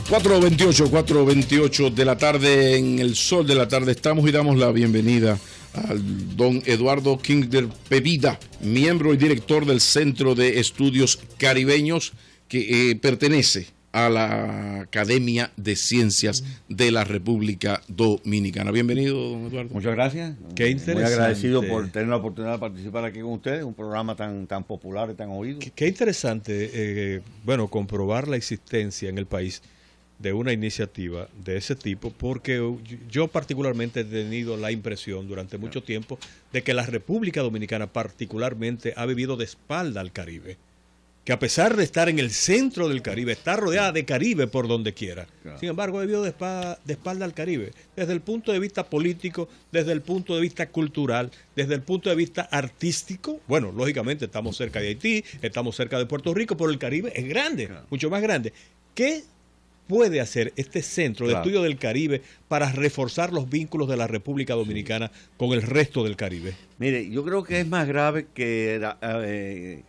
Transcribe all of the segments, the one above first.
4:28 de la tarde, en el sol de la tarde estamos y damos la bienvenida al don Eduardo Kinder Pevida, miembro y director del Centro de Estudios Caribeños, que pertenece a la Academia de Ciencias de la República Dominicana. Bienvenido, don Eduardo. Muchas gracias. Qué interesante. Muy agradecido por tener la oportunidad de participar aquí con ustedes, un programa tan popular y tan oído. Qué interesante, comprobar la existencia en el país de una iniciativa de ese tipo, porque yo particularmente he tenido la impresión durante mucho tiempo de que la República Dominicana particularmente ha vivido de espalda al Caribe, que a pesar de estar en el centro del Caribe, está rodeada de Caribe por donde quiera. Claro. Sin embargo, ha vivido de espalda al Caribe, desde el punto de vista político, desde el punto de vista cultural, desde el punto de vista artístico. Bueno, lógicamente estamos cerca de Haití, estamos cerca de Puerto Rico, pero el Caribe es grande, claro, mucho más grande. ¿Qué puede hacer este centro de estudio del Caribe para reforzar los vínculos de la República Dominicana con el resto del Caribe? Mire, yo creo que es más grave que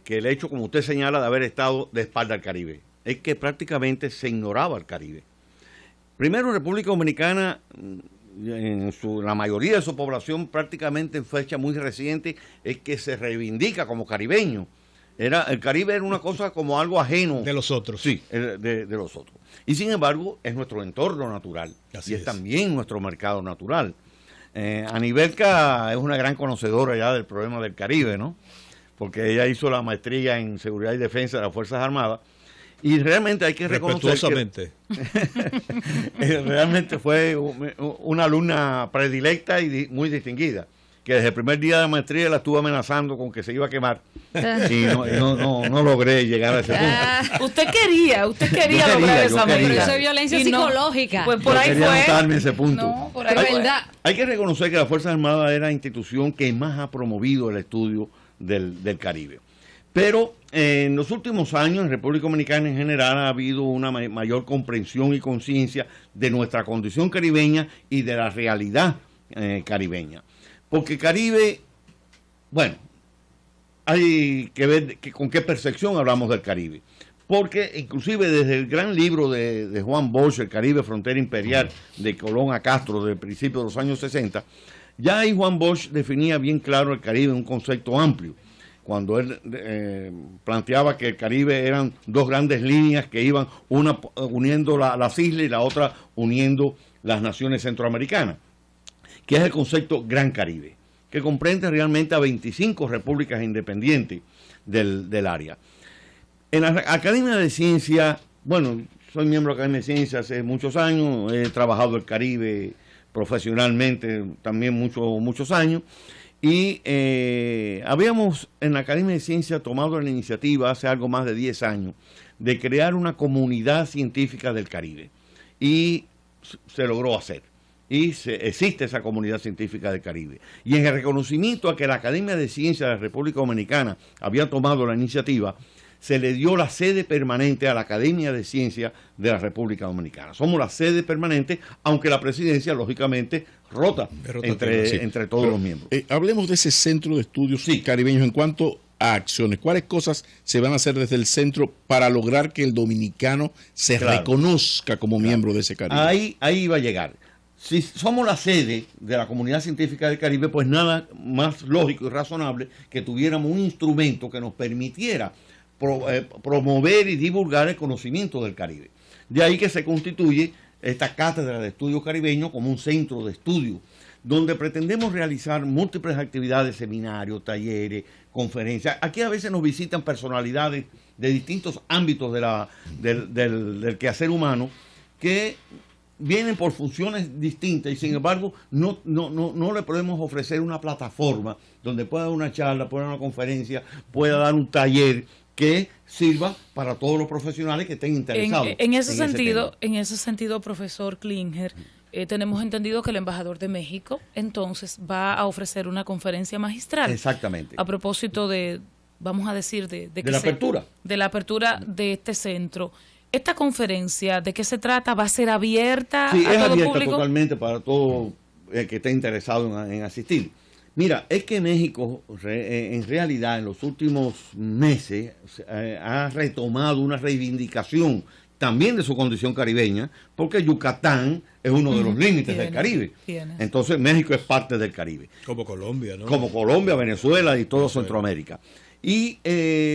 el hecho, como usted señala, de haber estado de espalda al Caribe. Es que prácticamente se ignoraba el Caribe. Primero, República Dominicana, la mayoría de su población, prácticamente en fecha muy reciente, es que se reivindica como caribeño. El Caribe era una cosa como algo ajeno. De los otros. Sí, de los otros. Y sin embargo, es nuestro entorno natural. Así y es también nuestro mercado natural. Anibelka es una gran conocedora ya del problema del Caribe, ¿no? Porque ella hizo la maestría en Seguridad y Defensa de las Fuerzas Armadas. Y realmente hay que reconocer que realmente fue una alumna predilecta y muy distinguida, que desde el primer día de la maestría la estuvo amenazando con que se iba a quemar y no logré llegar a ese punto. Usted quería lograr esa meta. Pero eso es violencia psicológica. Pues por ahí quería fue. anotarme ese punto. No, por ahí fue. Hay que reconocer que la Fuerza Armada era la institución que más ha promovido el estudio del Caribe. Pero en los últimos años, en República Dominicana en general, ha habido una mayor comprensión y conciencia de nuestra condición caribeña y de la realidad caribeña. Porque Caribe, bueno, hay que ver con qué percepción hablamos del Caribe. Porque inclusive desde el gran libro de Juan Bosch, El Caribe, Frontera Imperial, de Colón a Castro, del principio de los años 60, ya ahí Juan Bosch definía bien claro el Caribe en un concepto amplio. Cuando él planteaba que el Caribe eran dos grandes líneas que iban, una uniendo las islas y la otra uniendo las naciones centroamericanas, que es el concepto Gran Caribe, que comprende realmente a 25 repúblicas independientes del área. En la Academia de Ciencia, bueno, soy miembro de la Academia de Ciencia hace muchos años, he trabajado el Caribe profesionalmente también muchos años, y habíamos en la Academia de Ciencia tomado la iniciativa hace algo más de 10 años de crear una comunidad científica del Caribe, y se logró hacer. Y existe esa comunidad científica del Caribe. Y en el reconocimiento a que la Academia de Ciencias de la República Dominicana había tomado la iniciativa, se le dio la sede permanente a la Academia de Ciencias de la República Dominicana. Somos la sede permanente, aunque la presidencia, lógicamente, rota entre todos los miembros. Hablemos de ese centro de estudios caribeños en cuanto a acciones. ¿Cuáles cosas se van a hacer desde el centro para lograr que el dominicano se reconozca como miembro de ese Caribe? Ahí iba a llegar. Si somos la sede de la Comunidad Científica del Caribe, pues nada más lógico y razonable que tuviéramos un instrumento que nos permitiera promover y divulgar el conocimiento del Caribe. De ahí que se constituye esta Cátedra de Estudios Caribeños como un centro de estudio, donde pretendemos realizar múltiples actividades, seminarios, talleres, conferencias. Aquí a veces nos visitan personalidades de distintos ámbitos del quehacer humano que vienen por funciones distintas y sin embargo no le podemos ofrecer una plataforma donde pueda dar una charla, pueda dar una conferencia, pueda dar un taller que sirva para todos los profesionales que estén interesados. En ese sentido, profesor Klinger, tenemos entendido que el embajador de México entonces va a ofrecer una conferencia magistral. Exactamente. A propósito vamos a decir, de la apertura. De la apertura de este centro. ¿Esta conferencia de qué se trata? ¿Va a ser abierta a todo público? Sí, es abierta totalmente para todo el que esté interesado en asistir. Mira, es que México en realidad en los últimos meses ha retomado una reivindicación también de su condición caribeña, porque Yucatán es uno de los límites del Caribe. Entonces México es parte del Caribe. Como Colombia, ¿no? Como Colombia, Venezuela y todo Centroamérica. Y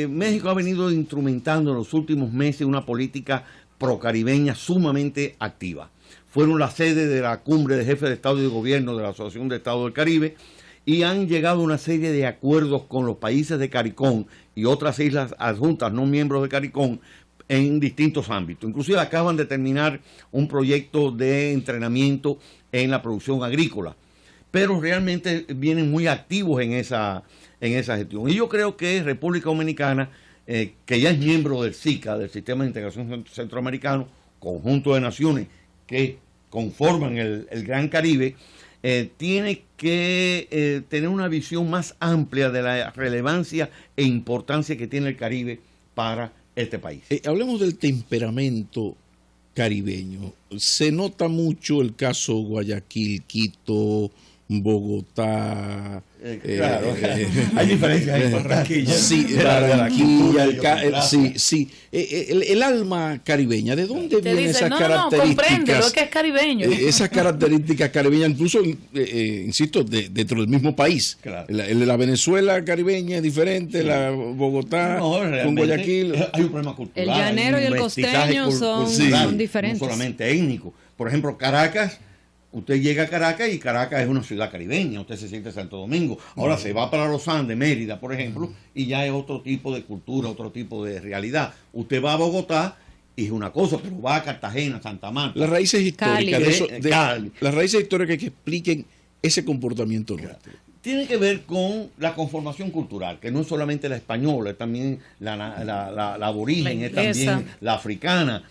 México ha venido instrumentando en los últimos meses una política procaribeña sumamente activa. Fueron la sede de la cumbre de jefes de Estado y de Gobierno de la Asociación de Estados del Caribe y han llegado a una serie de acuerdos con los países de CARICOM y otras islas adjuntas no miembros de CARICOM en distintos ámbitos. Inclusive acaban de terminar un proyecto de entrenamiento en la producción agrícola, pero realmente vienen muy activos en esa gestión. Y yo creo que República Dominicana, que ya es miembro del SICA, del Sistema de Integración Centroamericano, conjunto de naciones que conforman el Gran Caribe, tiene que tener una visión más amplia de la relevancia e importancia que tiene el Caribe para este país. Hablemos del temperamento caribeño. Se nota mucho el caso Guayaquil, Quito, Bogotá. Claro, hay diferencias en Barranquilla. Sí, Barranquilla, sí. El alma caribeña, ¿de dónde vienen esas características? No, comprende lo que es caribeño. Esas características caribeñas, incluso, insisto, dentro del mismo país. Claro. La Venezuela caribeña es diferente, la Bogotá con Guayaquil. Hay un problema cultural. El llanero y el costeño son diferentes. No solamente étnico. Por ejemplo, Caracas. Usted llega a Caracas y Caracas es una ciudad caribeña, usted se siente Santo Domingo. Ahora se va para Los Andes, Mérida, por ejemplo, y ya es otro tipo de cultura, otro tipo de realidad. Usted va a Bogotá y es una cosa, pero va a Cartagena, Santa Marta. Las raíces históricas, las raíces históricas que expliquen ese comportamiento nuestro. Tiene que ver con la conformación cultural, que no es solamente la española, es también la aborigen, es también la africana.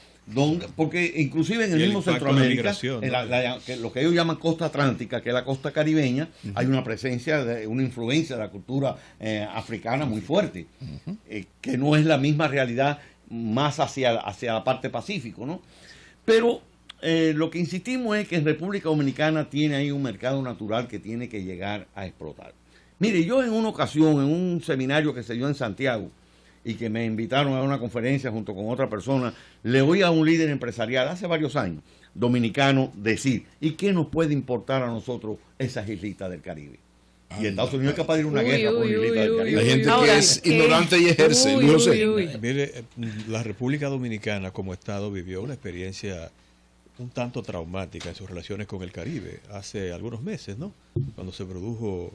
Porque inclusive en el mismo Centroamérica, lo que ellos llaman costa atlántica, que es la costa caribeña, hay una presencia, una influencia de la cultura africana muy fuerte, que no es la misma realidad más hacia la parte pacífico, ¿no? Pero lo que insistimos es que en República Dominicana tiene ahí un mercado natural que tiene que llegar a explotar. Mire, yo en una ocasión, en un seminario que se dio en Santiago, y que me invitaron a una conferencia junto con otra persona, le oí a un líder empresarial hace varios años, dominicano, decir, ¿y qué nos puede importar a nosotros esas islitas del Caribe? Y Estados Unidos es capaz de ir a una guerra por islitas del Caribe. Hay gente que es ignorante y ejerce, no sé. Mire, la República Dominicana como Estado vivió una experiencia un tanto traumática en sus relaciones con el Caribe hace algunos meses, ¿no? Cuando se produjo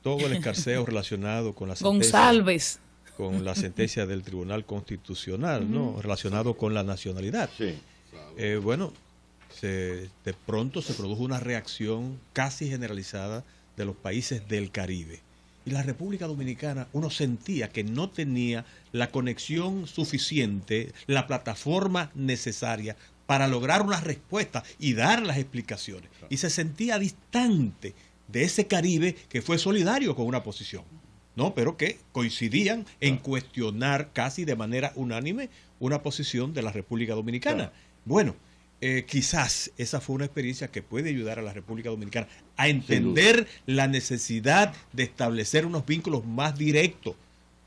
todo el escarceo relacionado con la sentencia. Con la sentencia del Tribunal Constitucional, ¿no? Relacionado con la nacionalidad. Sí. De pronto se produjo una reacción casi generalizada de los países del Caribe. Y la República Dominicana, uno sentía que no tenía la conexión suficiente, la plataforma necesaria para lograr una respuesta y dar las explicaciones. Y se sentía distante de ese Caribe que fue solidario con una posición, ¿no? Pero que coincidían en cuestionar casi de manera unánime una posición de la República Dominicana. Bueno, quizás esa fue una experiencia que puede ayudar a la República Dominicana a entender la necesidad de establecer unos vínculos más directos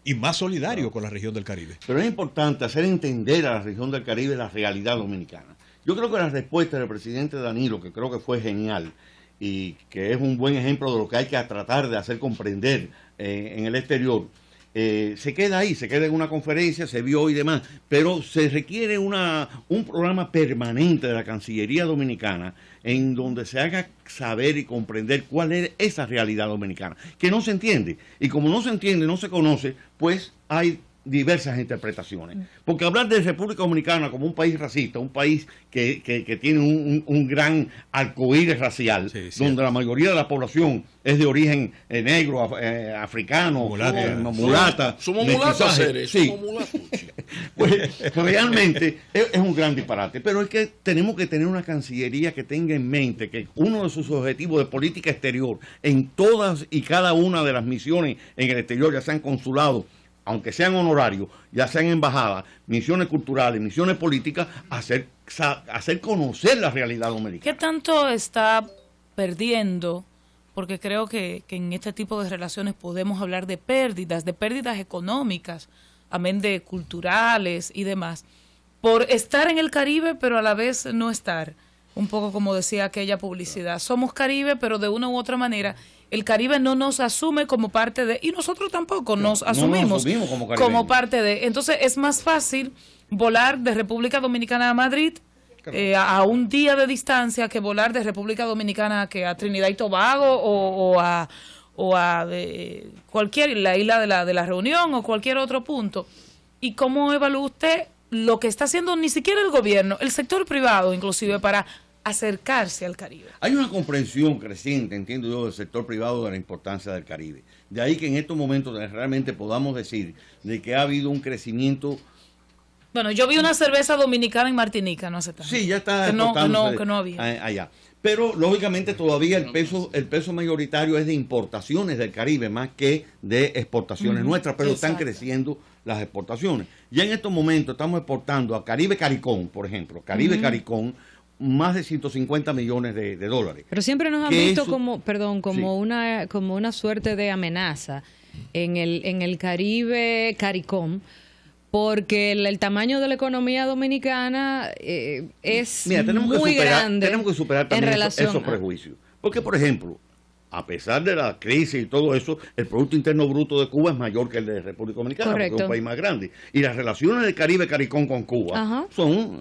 y más solidarios con la región del Caribe. Pero es importante hacer entender a la región del Caribe la realidad dominicana. Yo creo que la respuesta del presidente Danilo, que creo que fue genial, y que es un buen ejemplo de lo que hay que tratar de hacer comprender en el exterior, se queda ahí, se queda en una conferencia, se vio y demás, pero se requiere un programa permanente de la Cancillería Dominicana en donde se haga saber y comprender cuál es esa realidad dominicana, que no se entiende, y como no se entiende, no se conoce, pues hay diversas interpretaciones. Porque hablar de República Dominicana como un país racista, un país que tiene un gran arcoíris racial, donde la mayoría de la población es de origen negro, africano, mulata. Somos mulatas, seres. Sí. Somos mulatos. Pues realmente es un gran disparate. Pero es que tenemos que tener una Cancillería que tenga en mente que uno de sus objetivos de política exterior en todas y cada una de las misiones en el exterior, ya sean consulados, aunque sean honorarios, ya sean embajadas, misiones culturales, misiones políticas, hacer conocer la realidad dominicana. ¿Qué tanto está perdiendo? Porque creo que en este tipo de relaciones podemos hablar de pérdidas económicas, amén de culturales y demás, por estar en el Caribe, pero a la vez no estar. Un poco como decía aquella publicidad. Somos Caribe, pero de una u otra manera el Caribe no nos asume como parte de, y nosotros tampoco nos asumimos como parte de. Entonces es más fácil volar de República Dominicana a Madrid a un día de distancia que volar de República Dominicana a Trinidad y Tobago o a cualquier, la isla de la Reunión o cualquier otro punto. ¿Y cómo evalúa usted lo que está haciendo ni siquiera el gobierno, el sector privado inclusive, para acercarse al Caribe? Hay una comprensión creciente, entiendo yo, del sector privado de la importancia del Caribe. De ahí que en estos momentos realmente podamos decir de que ha habido un crecimiento. Bueno, yo vi una cerveza dominicana en Martinica, no hace tanto. Sí, ya está que no había. Allá. Pero lógicamente todavía el peso mayoritario es de importaciones del Caribe más que de exportaciones nuestras, pero están creciendo las exportaciones. Ya en estos momentos estamos exportando a Caribe Caricón, por ejemplo, Caribe Caricón, más de 150 millones de dólares. Pero siempre nos han visto como una suerte de amenaza en el Caribe Caricón, porque el tamaño de la economía dominicana es muy grande. Tenemos que superar también esos prejuicios. Porque, por ejemplo, a pesar de la crisis y todo eso, el Producto Interno Bruto de Cuba es mayor que el de República Dominicana, porque es un país más grande. Y las relaciones del Caribe Caricón con Cuba son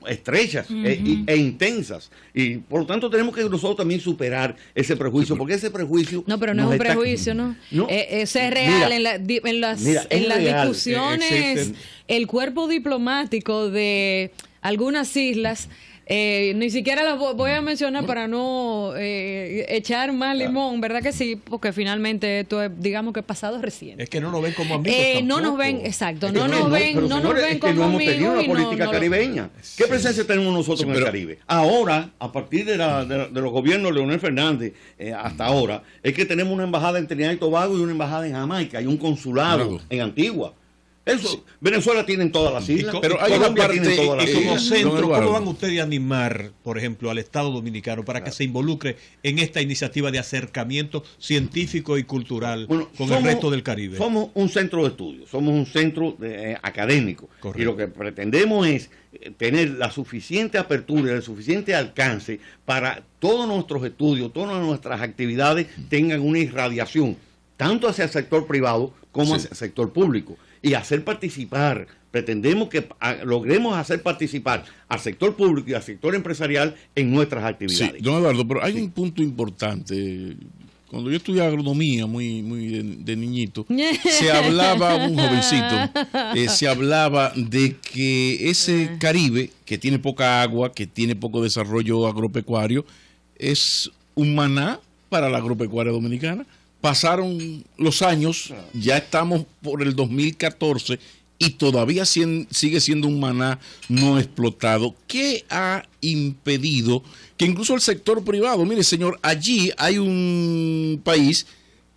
estrechas e intensas. Y por lo tanto tenemos que nosotros también superar ese prejuicio, porque ese prejuicio... No, pero no es un prejuicio, ¿no? Eso es real. En las discusiones, el cuerpo diplomático de algunas islas... ni siquiera las voy a mencionar para no echar más limón, ¿verdad que sí? Porque finalmente esto es, digamos que pasado reciente. Es que no nos ven como amigos no nos ven, exacto, no nos ven como no amigos. hemos tenido una política caribeña. ¿Qué presencia tenemos nosotros en el Caribe? Ahora, a partir de los gobiernos de Leonel Fernández hasta ahora, es que tenemos una embajada en Trinidad y Tobago y una embajada en Jamaica y un consulado en Antigua. Eso, Venezuela tiene todas las islas, pero hay una parte como centro. ¿Cómo van ustedes a animar, por ejemplo, al Estado Dominicano para que se involucre en esta iniciativa de acercamiento científico y cultural con el resto del Caribe? Somos un centro de estudios, somos un centro académico. Correcto. Y lo que pretendemos es tener la suficiente apertura y el suficiente alcance para todos nuestros estudios, todas nuestras actividades tengan una irradiación, tanto hacia el sector privado como hacia el sector público. Y hacer participar, pretendemos que logremos hacer participar al sector público y al sector empresarial en nuestras actividades. Sí, don Eduardo, pero hay un punto importante. Cuando yo estudiaba agronomía, muy de niñito, se hablaba, un jovencito, se hablaba de que ese Caribe, que tiene poca agua, que tiene poco desarrollo agropecuario, es un maná para la agropecuaria dominicana. Pasaron los años, ya estamos por el 2014 y todavía sigue siendo un maná no explotado. ¿Qué ha impedido que incluso el sector privado, mire señor, allí hay un país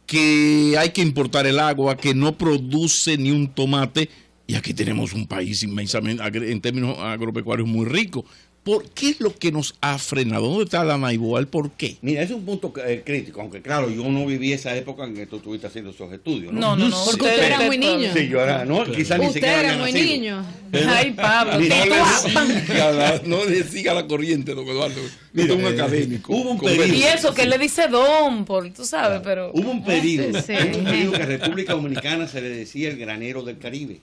que hay que importar el agua, que no produce ni un tomate, y aquí tenemos un país inmensamente, en términos agropecuarios, muy rico? ¿Por qué es lo que nos ha frenado? ¿Dónde está la Naiboal? ¿Por qué? Mira, es un punto crítico, aunque claro, yo no viví esa época en que tú estuviste haciendo esos estudios. No, porque usted era muy niño. Sí, yo era, quizás ni siquiera era muy niño. Ay, Pablo, no le siga la corriente, don Eduardo. Mira, un académico. Hubo un periodo. Y eso que él le dice don, tú sabes, pero... Hubo un periodo que República Dominicana se le decía el granero del Caribe,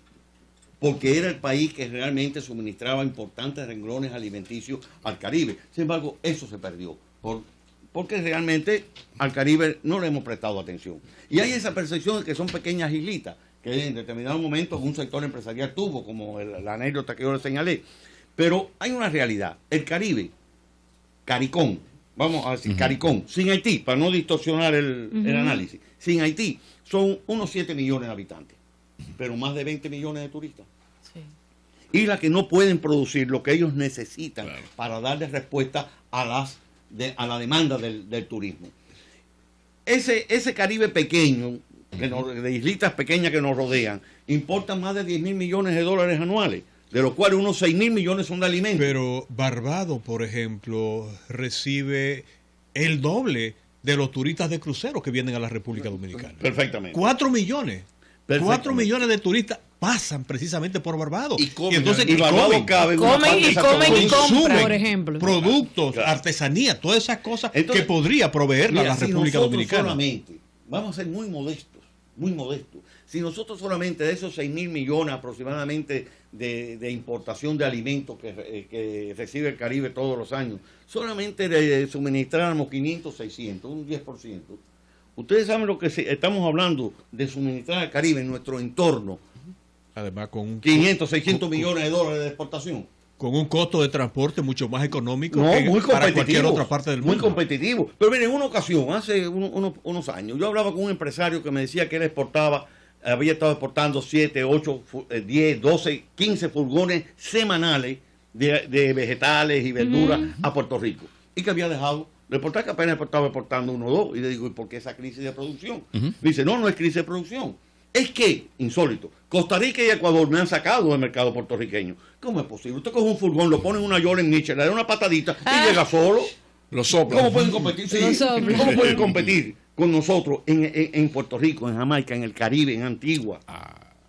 porque era el país que realmente suministraba importantes renglones alimenticios al Caribe. Sin embargo, eso se perdió, porque realmente al Caribe no le hemos prestado atención. Y hay esa percepción de que son pequeñas islitas, que en determinados momentos un sector empresarial tuvo, como la anécdota que yo le señalé. Pero hay una realidad. El Caribe, Caricón, vamos a decir Caricón, sin Haití, para no distorsionar el análisis, sin Haití, son unos 7 millones de habitantes, pero más de 20 millones de turistas. Sí. Y las que no pueden producir lo que ellos necesitan para darle respuesta a la demanda del turismo. Ese Caribe pequeño, de islitas pequeñas que nos rodean, importan más de 10.000 millones de dólares anuales, de los cuales unos 6.000 millones son de alimentos. Pero Barbados, por ejemplo, recibe el doble de los turistas de crucero que vienen a la República Dominicana. Perfectamente. 4 millones. 4 millones de turistas pasan precisamente por Barbados. Y comen, entonces Barbados compran, por ejemplo, productos, artesanía, todas esas cosas que podría proveerla la República Dominicana. Solamente, vamos a ser muy modestos. Si nosotros solamente de esos 6.000 millones aproximadamente de importación de alimentos que recibe el Caribe todos los años, solamente le suministráramos 500, 600, un 10%. Ustedes saben lo que estamos hablando de suministrar al Caribe en nuestro entorno. Además, con un 500, 600 millones de dólares de exportación. Con un costo de transporte mucho más económico muy para cualquier otra parte del mundo. Muy competitivo. Pero miren, en una ocasión, hace unos años, yo hablaba con un empresario que me decía que él había estado exportando 7, 8, 10, 12, 15 furgones semanales de vegetales y verduras a Puerto Rico. Y que había dejado de exportar, que apenas estaba exportando 1 o 2. Y le digo, ¿y por qué esa crisis de producción? Dice, no es crisis de producción. Es que, insólito, Costa Rica y Ecuador me han sacado del mercado puertorriqueño. ¿Cómo es posible? Usted coge un furgón, lo pone en una yola en Nietzsche, le da una patadita y llega solo. Lo sopla. ¿Cómo pueden competir? Sí, ¿cómo pueden competir con nosotros en Puerto Rico, en Jamaica, en el Caribe, en Antigua?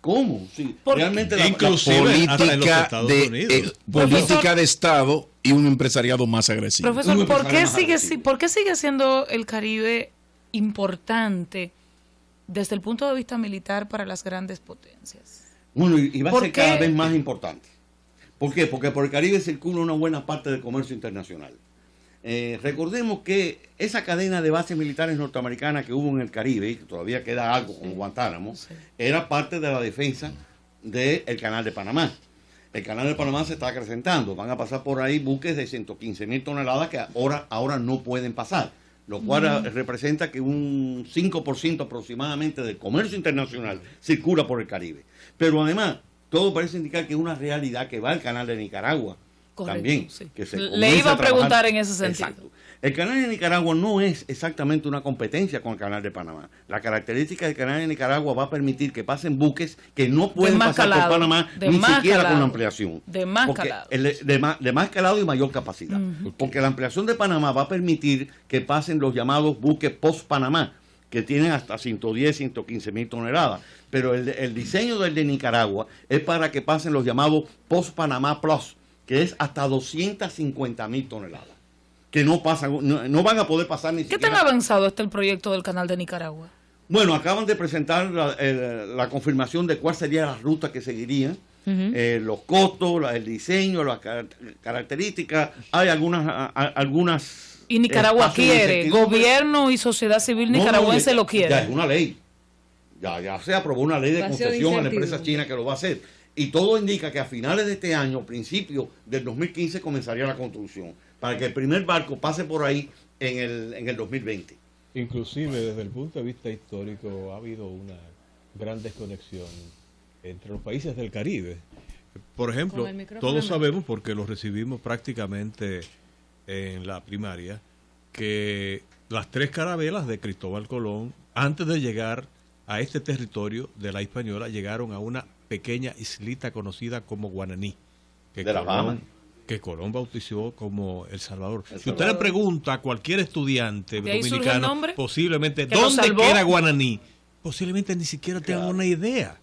¿Cómo? Sí, realmente la política de Estado y un empresariado más agresivo. Profesor, ¿por qué sigue siendo el Caribe importante desde el punto de vista militar para las grandes potencias? Bueno, y va a ser cada vez más importante. ¿Por qué? Porque por el Caribe circula una buena parte del comercio internacional. Recordemos que esa cadena de bases militares norteamericanas que hubo en el Caribe, y que todavía queda algo como Guantánamo, era parte de la defensa del Canal de Panamá. El Canal de Panamá se está acrecentando. Van a pasar por ahí buques de 115.000 toneladas que ahora no pueden pasar, lo cual representa que un 5% aproximadamente del comercio internacional circula por el Caribe. Pero además, todo parece indicar que es una realidad que va al Canal de Nicaragua. Correcto, también. Sí. Que le iba a preguntar en ese sentido. Exacto. El Canal de Nicaragua no es exactamente una competencia con el Canal de Panamá. La característica del Canal de Nicaragua va a permitir que pasen buques que no pueden pasar por Panamá ni siquiera con la ampliación. De más calado. De más calado y mayor capacidad. Porque la ampliación de Panamá va a permitir que pasen los llamados buques post-Panamá, que tienen hasta 110, 115 mil toneladas. Pero el diseño del de Nicaragua es para que pasen los llamados post-Panamá Plus, que es hasta 250.000 toneladas. Que no pasan, no van a poder pasar ni siquiera. ¿Qué tan avanzado está el proyecto del Canal de Nicaragua? Bueno, acaban de presentar la confirmación de cuál sería la ruta que seguirían, los costos, el diseño, las características. Hay algunas y Nicaragua quiere, gobierno y sociedad civil nicaragüense lo quiere. Ya es una ley. Ya se aprobó una ley de concesión a la empresa china que lo va a hacer. Y todo indica que a finales de este año, principios del 2015, comenzaría la construcción, para que el primer barco pase por ahí en el 2020. Inclusive desde el punto de vista histórico ha habido una gran desconexión entre los países del Caribe. Por ejemplo, todos sabemos, porque lo recibimos prácticamente en la primaria, que las 3 carabelas de Cristóbal Colón, antes de llegar a este territorio de la Hispaniola, llegaron a una pequeña islita conocida como Guananí, que Colón bautizó como El Salvador. Si usted le pregunta a cualquier estudiante dominicano, posiblemente, ¿dónde queda Guananí? Posiblemente ni siquiera tengan una idea.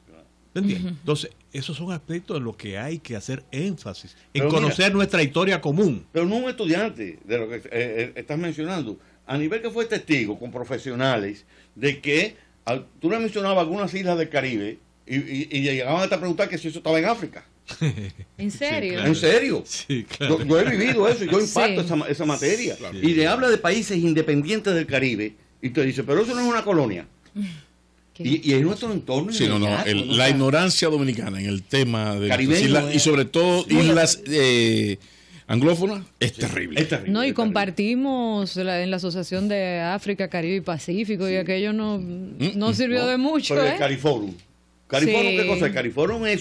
¿Entiendes? Entonces, esos son aspectos en los que hay que hacer énfasis, en conocer nuestra historia común. Pero no un estudiante de lo que estás mencionando, a nivel que fue testigo con profesionales, de que tú le mencionabas algunas islas del Caribe y llegaban hasta a preguntar que si eso estaba en África. ¿En serio? Sí, claro. ¿En serio? Sí, claro. Yo he vivido eso, yo imparto esa materia. Claro. Y le habla de países independientes del Caribe y te dice, pero eso no es una colonia. Y es nuestro entorno. Sí, la ignorancia dominicana en el tema de islas, y sobre todo islas anglófonas es terrible. Es terrible. No, y compartimos en la Asociación de África, Caribe y Pacífico, y aquello no sirvió de mucho. Pero el Cariforum. ¿Cariforum qué cosa es? Cariforum en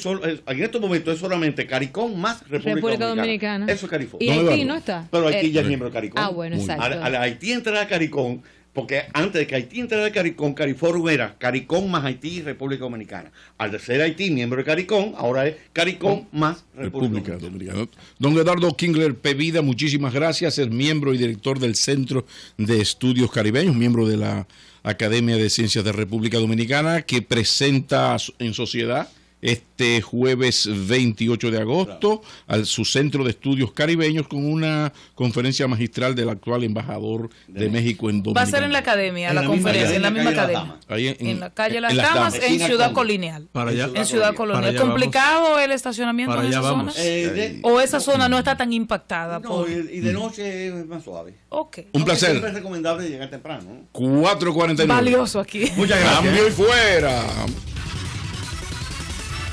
estos momentos es solamente CARICOM más República Dominicana. Eso es Cariforum. Y Haití no está. Pero Haití ya es miembro de CARICOM. Ah, bueno, exacto. Al Haití entrar a CARICOM, porque antes de que Haití entrara a CARICOM, CARIFORUM era CARICOM más Haití y República Dominicana. Al ser Haití miembro de CARICOM, ahora es CARICOM más República Dominicana. Don Eduardo Kingler Pevida, muchísimas gracias. Es miembro y director del Centro de Estudios Caribeños, miembro de la Academia de Ciencias de República Dominicana, que presenta en sociedad este jueves 28 de agosto a su centro de estudios caribeños con una conferencia magistral del actual embajador de México en Dominicana. Va a ser en la academia, la conferencia, en la misma academia. En la calle Las Damas, en Ciudad Colonial. En Ciudad Colonial. ¿Es complicado el estacionamiento en esa zona? ¿O esa zona no está tan impactada? No, y de noche es más suave. Okay. Un placer. Siempre es recomendable llegar temprano. 4:49. Valioso aquí. Muchas gracias. Cambio y fuera.